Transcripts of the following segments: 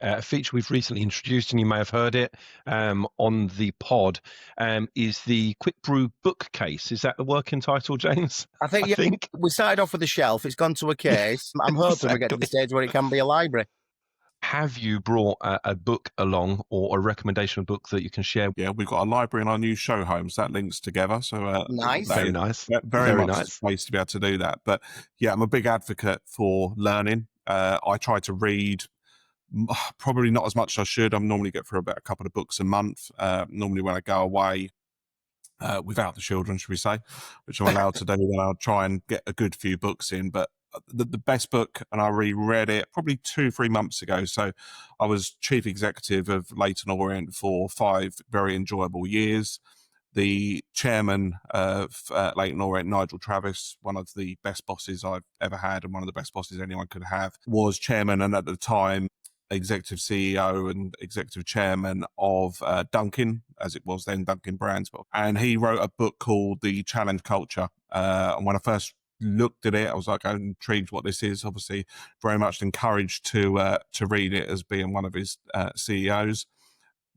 a feature we've recently introduced, and you may have heard it on the pod, is the Quick Brew bookcase. Is that the working title, James? I think, I yeah, think. we started off with a shelf. It's gone to a case. I'm hoping we get to the Exactly. stage where it can be a library. Have you brought a book along, or a recommendation book that you can share? Yeah, we've got a library in our new show homes that links together. So Nice. that Very is nice. very Very much the nice. space to be able to do that. But yeah, I'm a big advocate for learning. I try to read probably not as much as I should. I normally get through about a couple of books a month. Normally when I go away without the children, should we say, which I'm allowed to do, then I'll try and get a good few books in. But the best book, and I reread it probably 2-3 months ago. So I was chief executive of Leyton Orient for 5 very enjoyable years. The chairman of Leyton Orient, Nigel Travis, one of the best bosses I've ever had and one of the best bosses anyone could have, was chairman and at the time executive CEO and executive chairman of Dunkin', as it was then, Dunkin' Brands. And he wrote a book called The Challenge Culture. And when I first looked at it, I was like, I'm intrigued what this is. Obviously, very much encouraged to read it as being one of his CEOs.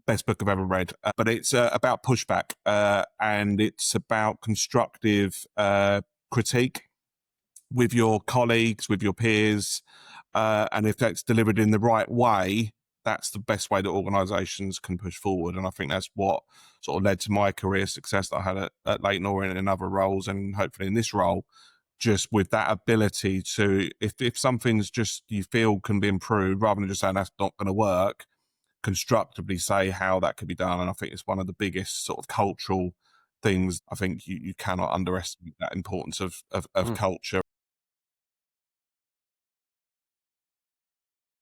Best book I've ever read. But it's about pushback and it's about constructive critique with your colleagues, with your peers. And if that's delivered in the right way, that's the best way that organisations can push forward. And I think that's what sort of led to my career success that I had at Leyton Orient in other roles, and hopefully in this role, just with that ability to, if something's just you feel can be improved, rather than just saying that's not going to work, constructively say how that could be done. And I think it's one of the biggest sort of cultural things. I think you cannot underestimate that importance of culture.